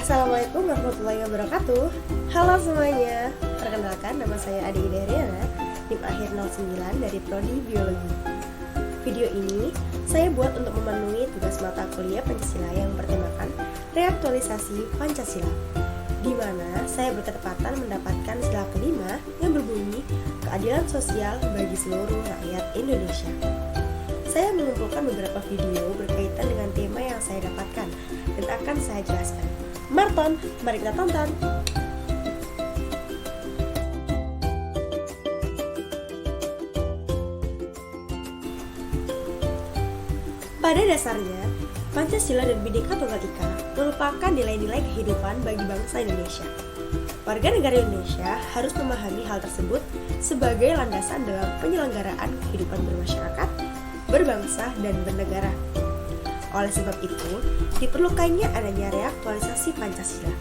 Assalamualaikum warahmatullahi wabarakatuh. Halo semuanya, perkenalkan nama saya Adi Idariana, NIM akhir 09 dari Prodi Biologi. Video ini saya buat untuk memenuhi tugas mata kuliah Pancasila yang bertemakan reaktualisasi Pancasila, di mana saya berketepatan mendapatkan sila kelima yang berbunyi keadilan sosial bagi seluruh rakyat Indonesia. Saya mengumpulkan beberapa video berkaitan dengan tema yang saya dapatkan dan akan saya jelaskan. Maraton, mari kita tonton. Pada dasarnya, Pancasila dan Bhinneka Tunggal Ika merupakan nilai-nilai kehidupan bagi bangsa Indonesia. Warga negara Indonesia harus memahami hal tersebut sebagai landasan dalam penyelenggaraan kehidupan bermasyarakat, berbangsa, dan bernegara. Oleh sebab itu, diperlukannya adanya reaktualisasi Pancasila.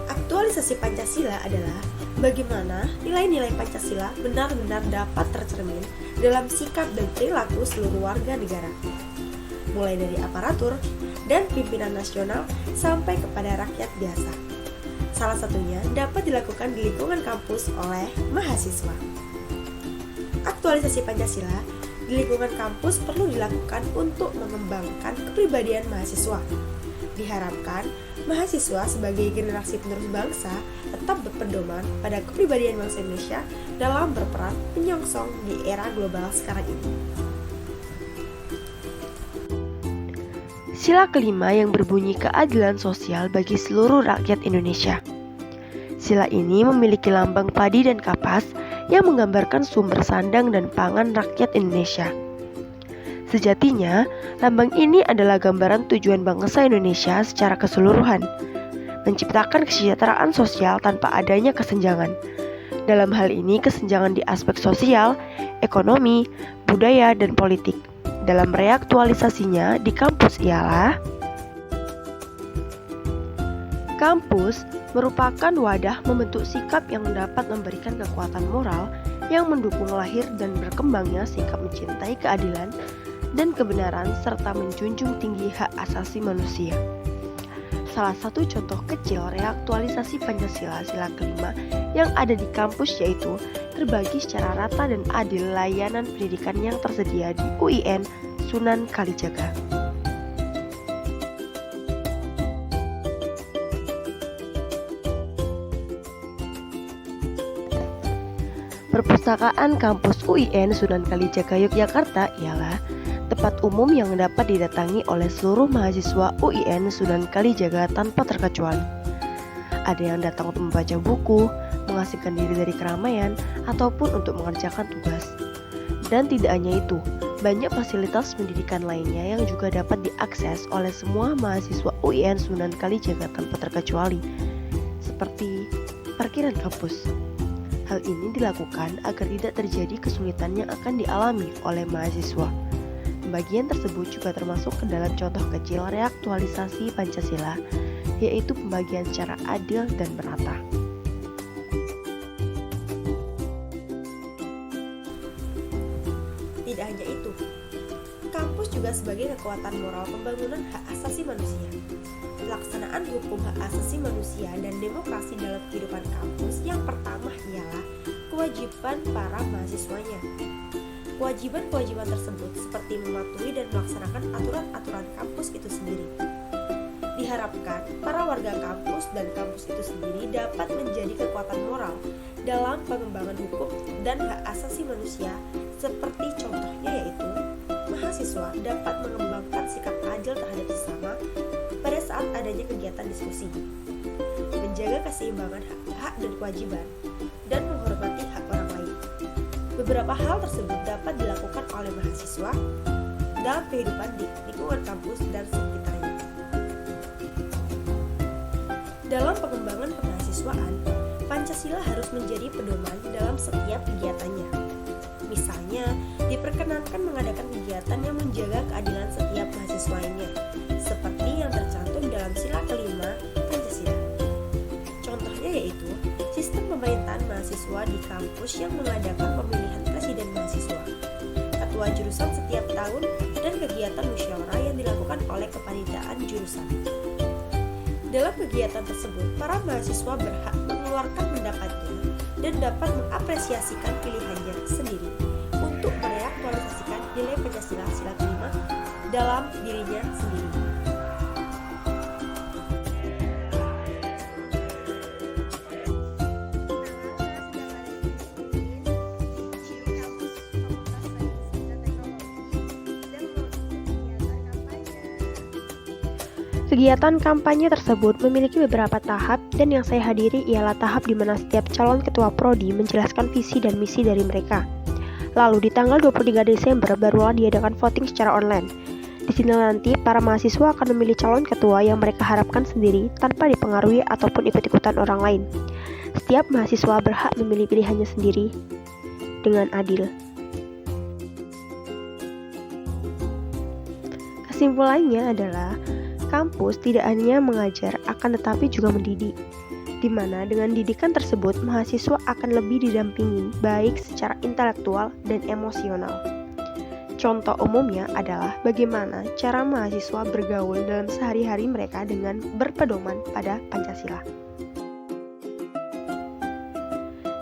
Aktualisasi Pancasila adalah bagaimana nilai-nilai Pancasila benar-benar dapat tercermin dalam sikap dan perilaku seluruh warga negara, mulai dari aparatur dan pimpinan nasional sampai kepada rakyat biasa. Salah satunya dapat dilakukan di lingkungan kampus oleh mahasiswa. Aktualisasi Pancasila di lingkungan kampus perlu dilakukan untuk mengembangkan kepribadian mahasiswa. Diharapkan, mahasiswa sebagai generasi penerus bangsa tetap berpedoman pada kepribadian bangsa Indonesia dalam berperan menyongsong di era global sekarang ini. Sila kelima yang berbunyi keadilan sosial bagi seluruh rakyat Indonesia. Sila ini memiliki lambang padi dan kapas yang menggambarkan sumber sandang dan pangan rakyat Indonesia. Sejatinya, lambang ini adalah gambaran tujuan bangsa Indonesia secara keseluruhan, menciptakan kesejahteraan sosial tanpa adanya kesenjangan. Dalam hal ini, kesenjangan di aspek sosial, ekonomi, budaya, dan politik. Dalam reaktualisasinya di kampus ialah kampus merupakan wadah membentuk sikap yang dapat memberikan kekuatan moral yang mendukung lahir dan berkembangnya sikap mencintai keadilan dan kebenaran serta menjunjung tinggi hak asasi manusia. Salah satu contoh kecil reaktualisasi Pancasila sila kelima yang ada di kampus yaitu terbagi secara rata dan adil layanan pendidikan yang tersedia di UIN Sunan Kalijaga. Perpustakaan kampus UIN Sunan Kalijaga Yogyakarta ialah tempat umum yang dapat didatangi oleh seluruh mahasiswa UIN Sunan Kalijaga tanpa terkecuali. Ada yang datang untuk membaca buku, mengasingkan diri dari keramaian, ataupun untuk mengerjakan tugas. Dan tidak hanya itu, banyak fasilitas pendidikan lainnya yang juga dapat diakses oleh semua mahasiswa UIN Sunan Kalijaga tanpa terkecuali, seperti parkiran kampus. Hal ini dilakukan agar tidak terjadi kesulitan yang akan dialami oleh mahasiswa. Pembagian tersebut juga termasuk ke dalam contoh kecil reaktualisasi Pancasila, yaitu pembagian secara adil dan merata. Tidak hanya itu, kampus juga sebagai kekuatan moral pembangunan hak asasi manusia. Pelaksanaan hukum hak asasi manusia dan demokrasi dalam kehidupan kampus yang pertama ialah kewajiban para mahasiswanya. Kewajiban-kewajiban tersebut seperti mematuhi dan melaksanakan aturan-aturan kampus itu sendiri. Diharapkan para warga kampus dan kampus itu sendiri dapat menjadi kekuatan moral dalam pengembangan hukum dan hak asasi manusia, seperti contohnya yaitu mahasiswa dapat mengembangkan sikap adil terhadap sesama pada saat adanya kegiatan diskusi, menjaga keseimbangan hak dan kewajiban, dan menghormati hak orang lain. Beberapa hal tersebut dapat dilakukan oleh mahasiswa dalam kehidupan di lingkungan kampus dan sekitarnya. Dalam pengembangan kemahasiswaan, Pancasila harus menjadi pedoman dalam setiap kegiatannya. Misalnya, diperkenankan mengadakan kegiatan yang menjaga keadilan setiap mahasiswanya, seperti yang tercantum dalam sila kelima Pancasila. Contohnya yaitu sistem pemerintahan mahasiswa di kampus yang mengadakan pemilihan presiden mahasiswa, ketua jurusan setiap tahun, dan kegiatan musyawarah yang dilakukan oleh kepanitiaan jurusan. Dalam kegiatan tersebut, para mahasiswa berhak mengeluarkan pendapatnya dan dapat mengapresiasikan pilihannya sendiri untuk mereaktualisasikan nilai Pancasila sila kelima dalam dirinya sendiri. Kegiatan kampanye tersebut memiliki beberapa tahap dan yang saya hadiri ialah tahap di mana setiap calon ketua prodi menjelaskan visi dan misi dari mereka. Lalu di tanggal 23 Desember barulah diadakan voting secara online. Di sini nanti para mahasiswa akan memilih calon ketua yang mereka harapkan sendiri tanpa dipengaruhi ataupun ikut-ikutan orang lain. Setiap mahasiswa berhak memilih pilihannya sendiri dengan adil. Kesimpulannya adalah kampus tidak hanya mengajar, akan tetapi juga mendidik, di mana dengan didikan tersebut mahasiswa akan lebih didampingi baik secara intelektual dan emosional. Contoh umumnya adalah bagaimana cara mahasiswa bergaul dalam sehari-hari mereka dengan berpedoman pada Pancasila.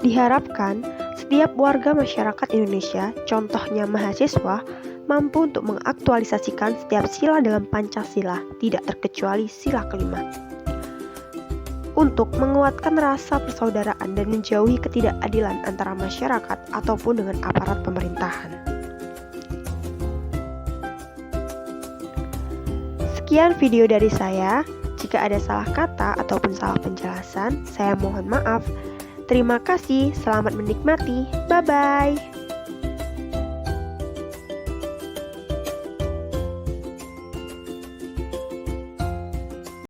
Diharapkan setiap warga masyarakat Indonesia, contohnya mahasiswa, mampu untuk mengaktualisasikan setiap sila dalam Pancasila, tidak terkecuali sila kelima, untuk menguatkan rasa persaudaraan dan menjauhi ketidakadilan antara masyarakat ataupun dengan aparat pemerintahan. Sekian video dari saya. Jika ada salah kata ataupun salah penjelasan, saya mohon maaf. Terima kasih, selamat menikmati. Bye-bye.